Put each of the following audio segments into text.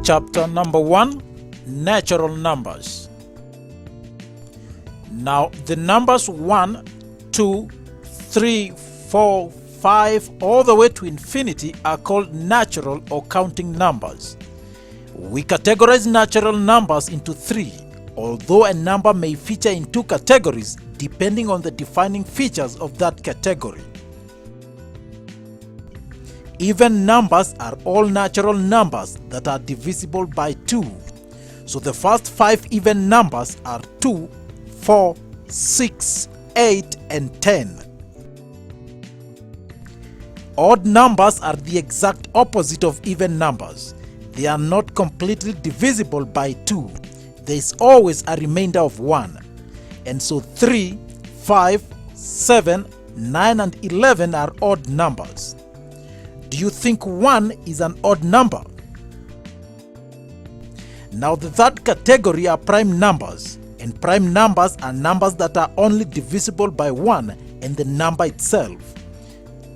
Chapter number 1, Natural Numbers. Now the numbers 1, 2, 3, 4, 5 all the way to infinity are called natural or counting numbers. We categorize natural numbers into 3, although a number may feature in 2 categories depending on the defining features of that category. Even numbers are all natural numbers that are divisible by 2. So the first 5 even numbers are 2, 4, 6, 8, and 10. Odd numbers are the exact opposite of even numbers. They are not completely divisible by 2. There is always a remainder of 1. And so 3, 5, 7, 9, and 11 are odd numbers. Do you think 1 is an odd number? Now the third category are prime numbers, and prime numbers are numbers that are only divisible by 1 and the number itself.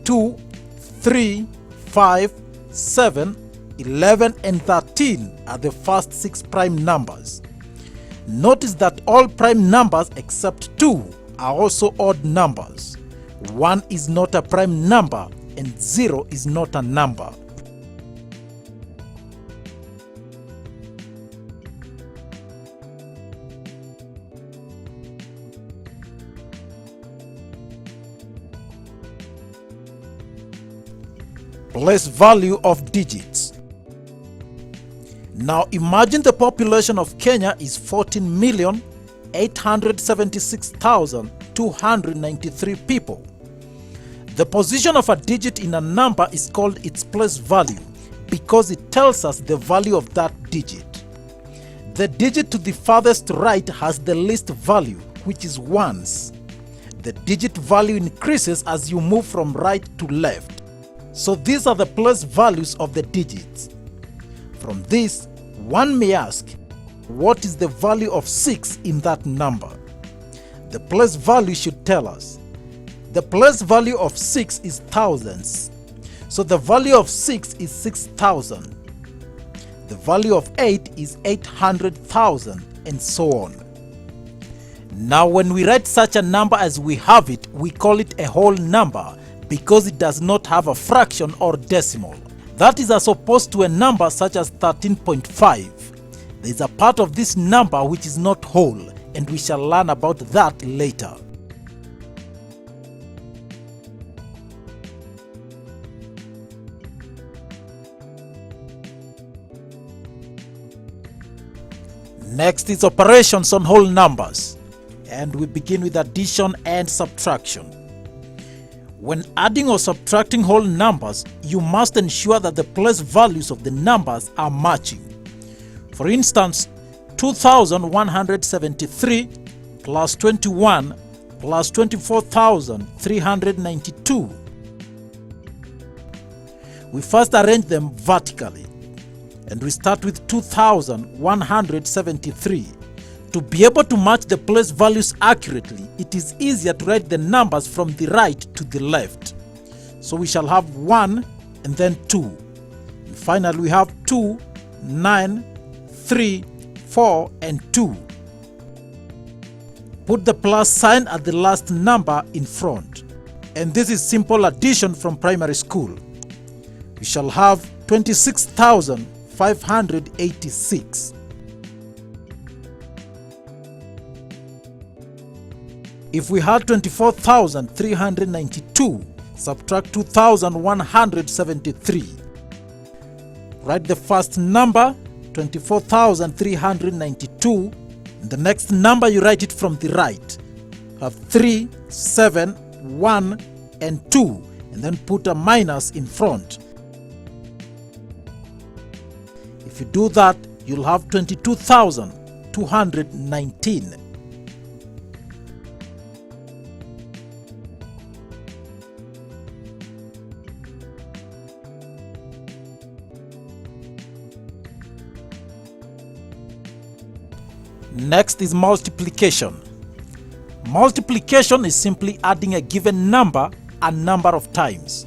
2, 3, 5, 7, 11, and 13 are the first 6 prime numbers. Notice that all prime numbers except 2 are also odd numbers. 1 is not a prime number and 0 is not a number. Place value of digits. Now imagine the population of Kenya is 14,876,293 people. The position of a digit in a number is called its place value because it tells us the value of that digit. The digit to the farthest right has the least value, which is ones. The digit value increases as you move from right to left. So these are the place values of the digits. From this, one may ask, what is the value of 6 in that number? The place value should tell us. The place value of 6 is thousands. So the value of 6 is 6,000. The value of 8 is 800,000, and so on. Now when we write such a number as we have it, we call it a whole number because it does not have a fraction or decimal. That is as opposed to a number such as 13.5. There is a part of this number which is not whole, and we shall learn about that later. Next is operations on whole numbers, and we begin with addition and subtraction. When adding or subtracting whole numbers, you must ensure that the place values of the numbers are matching. For instance, 2,173 plus 21 plus 24,392. We first arrange them vertically, and we start with 2,173. To be able to match the place values accurately, it is easier to write the numbers from the right to the left. So we shall have 1 and then 2. And finally we have 2, 9, 3, 4, and 2. Put the plus sign at the last number in front. And this is simple addition from primary school. We shall have 26,586. If we had 24,392, subtract 2,173. Write the first number, 24,392, and the next number you write it from the right. Have 3, 7, 1, and 2, and then put a minus in front. If you do that, you'll have 22,219. Next is multiplication. Multiplication is simply adding a given number a number of times.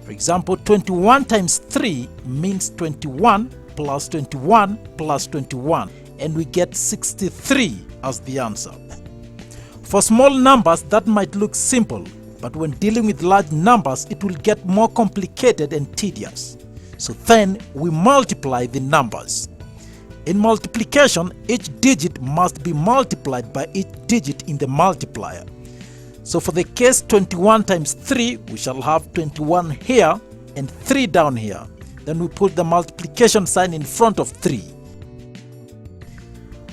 For example, 21 times 3 means 21, plus 21 plus 21, and we get 63 as the answer. For small numbers, that might look simple, but when dealing with large numbers, it will get more complicated and tedious. So then we multiply the numbers. In multiplication, each digit must be multiplied by each digit in the multiplier. So for the case 21 times 3, we shall have 21 here and 3 down here. Then we put the multiplication sign in front of 3.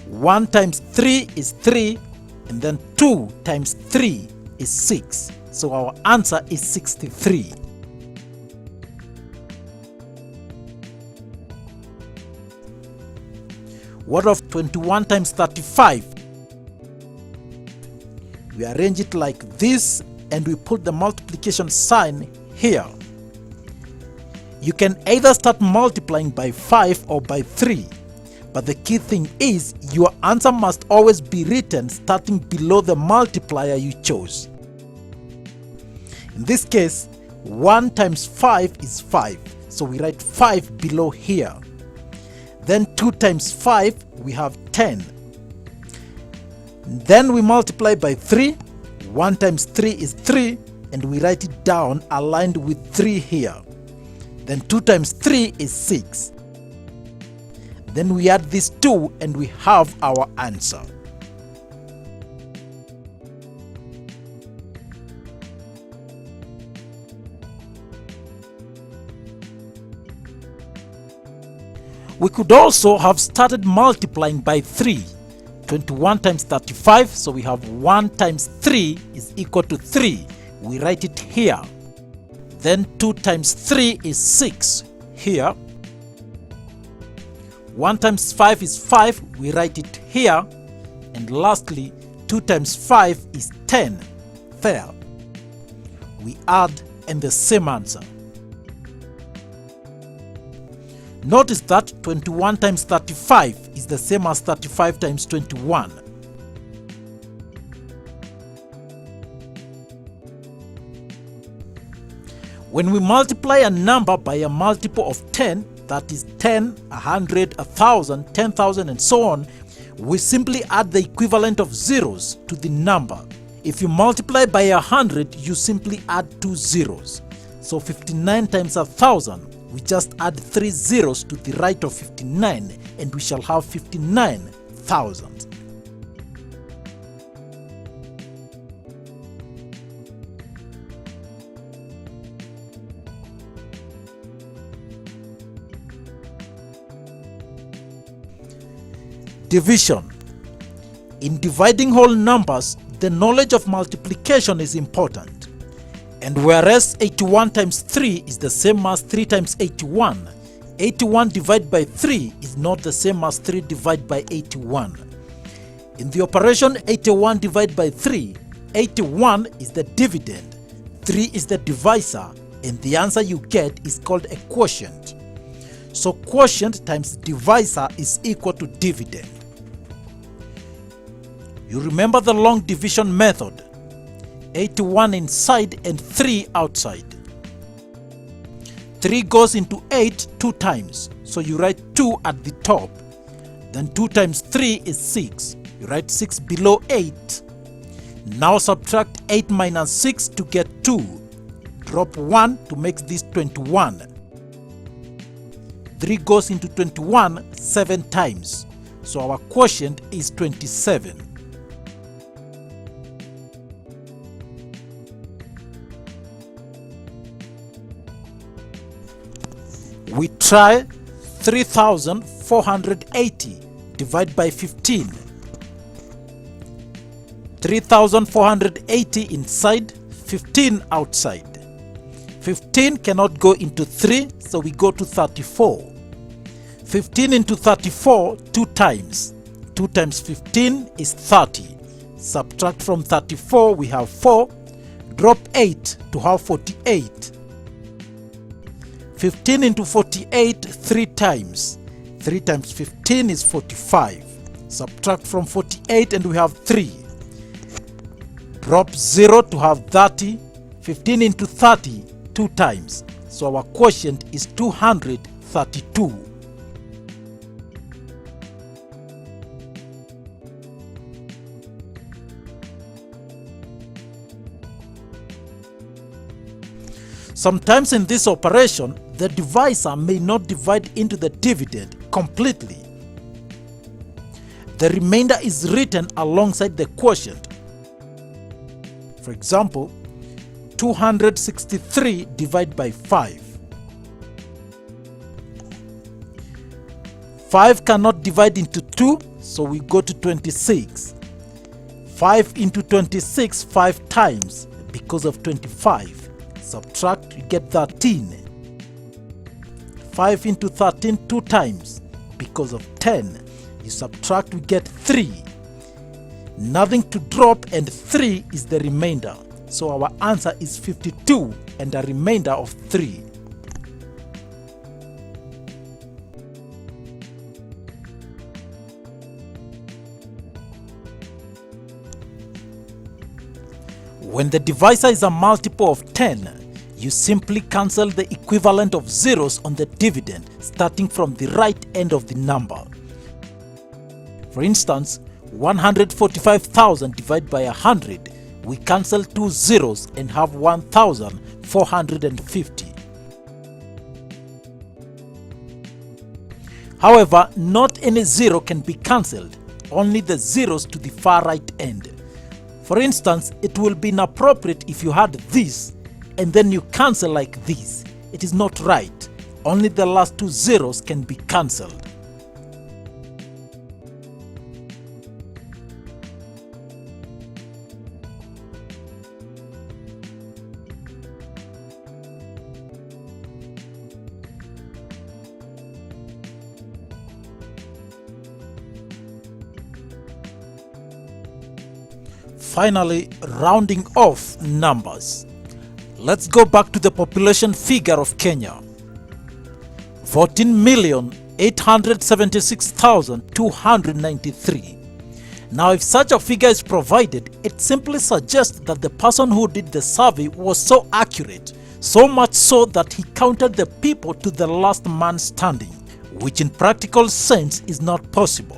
1 times 3 is 3, and then 2 times 3 is 6. So our answer is 63. What of 21 times 35? We arrange it like this and we put the multiplication sign here. You can either start multiplying by 5 or by 3, but the key thing is your answer must always be written starting below the multiplier you chose. In this case, 1 times 5 is 5, so we write 5 below here. Then 2 times 5, we have 10. Then we multiply by 3. 1 times 3 is 3, and we write it down aligned with 3 here. Then 2 times 3 is 6. Then we add these 2 and we have our answer. We could also have started multiplying by 3. 21 times 35, so we have 1 times 3 is equal to 3. We write it here. Then 2 times 3 is 6 here. 1 times 5 is 5, we write it here. And lastly, 2 times 5 is 10 there. We add and the same answer. Notice that 21 times 35 is the same as 35 times 21. When we multiply a number by a multiple of 10, that is 10, 100, 1,000, 10,000 and so on, we simply add the equivalent of zeros to the number. If you multiply by 100, you simply add 2 zeros. So 59 times 1,000, we just add 3 zeros to the right of 59 and we shall have 59,000. Division. In dividing whole numbers, the knowledge of multiplication is important. And whereas 81 times 3 is the same as 3 times 81, 81 divided by 3 is not the same as 3 divided by 81. In the operation 81 divided by 3, 81 is the dividend, 3 is the divisor, and the answer you get is called a quotient. So quotient times divisor is equal to dividend. You remember the long division method. 81 inside and 3 outside. 3 goes into 8 2 times, so you write 2 at the top. Then 2 times 3 is 6. You write 6 below 8. Now subtract 8 minus 6 to get 2. Drop 1 to make this 21. 3 goes into 21 7 times, so our quotient is 27. We try 3,480 divided by 15. 3,480 inside, 15 outside. 15 cannot go into 3, so we go to 34. 15 into 34 2 times. 2 times 15 is 30. Subtract from 34, we have 4. Drop 8 to have 48. 15 into 48 3 times. 3 times 15 is 45. Subtract from 48 and we have 3. Drop 0 to have 30. 15 into 30 2 times. So our quotient is 232. Sometimes in this operation, the divisor may not divide into the dividend completely. The remainder is written alongside the quotient. For example, 263 divided by 5. 5 cannot divide into 2, so we go to 26. 5 into 26 5 times because of 25. Subtract, you get 13. 5 into 13 2 times because of 10. You subtract, we get 3. Nothing to drop and 3 is the remainder. So our answer is 52 and a remainder of 3. When the divisor is a multiple of 10, you simply cancel the equivalent of zeros on the dividend starting from the right end of the number. For instance, 145,000 divided by 100, we cancel 2 zeros and have 1,450. However, not any zero can be cancelled, only the zeros to the far right end. For instance, it will be inappropriate if you had this and then you cancel like this. It is not right. Only the last 2 zeros can be cancelled. Finally, rounding off numbers. Let's go back to the population figure of Kenya. 14,876,293. Now, if such a figure is provided, it simply suggests that the person who did the survey was so accurate, so much so that he counted the people to the last man standing, which in practical sense is not possible.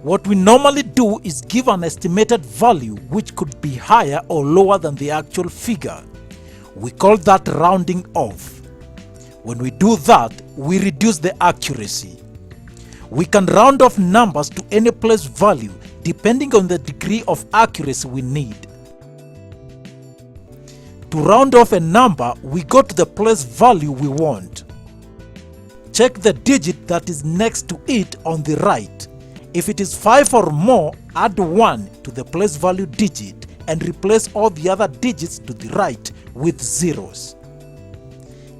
What we normally do is give an estimated value which could be higher or lower than the actual figure. We call that rounding off. When we do that, we reduce the accuracy. We can round off numbers to any place value depending on the degree of accuracy we need. To round off a number, we go to the place value we want. Check the digit that is next to it on the right. If it is 5 or more, add 1 to the place value digit and replace all the other digits to the right with zeros.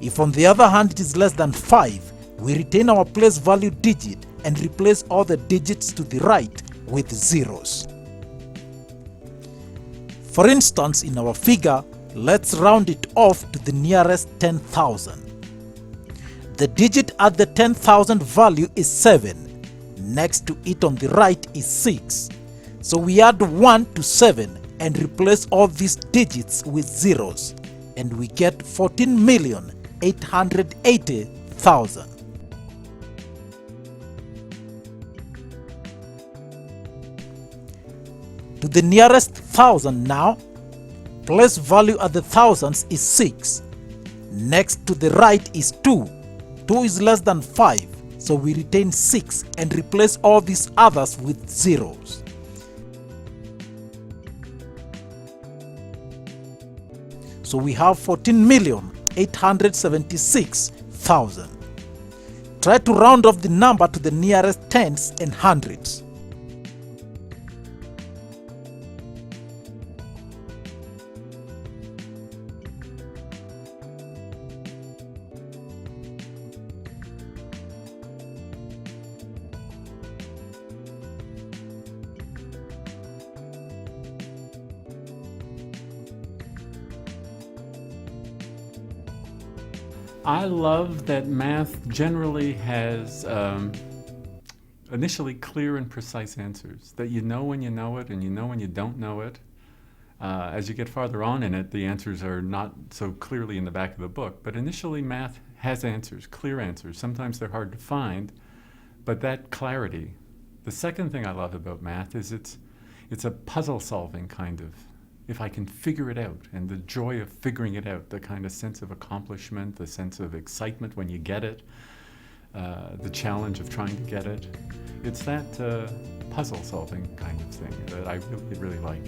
If on the other hand it is less than 5, we retain our place value digit and replace all the digits to the right with zeros. For instance, in our figure, let's round it off to the nearest 10,000. The digit at the 10,000 value is 7. Next to it on the right is 6. So we add 1 to 7 and replace all these digits with zeros, and we get 14,880,000. To the nearest 1,000 now, place value at the thousands is 6. Next to the right is 2. 2 is less than 5. So we retain 6 and replace all these others with zeros. So we have 14,876,000. Try to round off the number to the nearest tens and hundreds. I love that math generally has initially clear and precise answers, that you know when you know it and you know when you don't know it. As you get farther on in it, the answers are not so clearly in the back of the book, but initially math has answers, clear answers. Sometimes they're hard to find, but that clarity. The second thing I love about math is it's a puzzle-solving kind of if I can figure it out, and the joy of figuring it out, the kind of sense of accomplishment, the sense of excitement when you get it, the challenge of trying to get it, it's that puzzle solving kind of thing that I really, really like.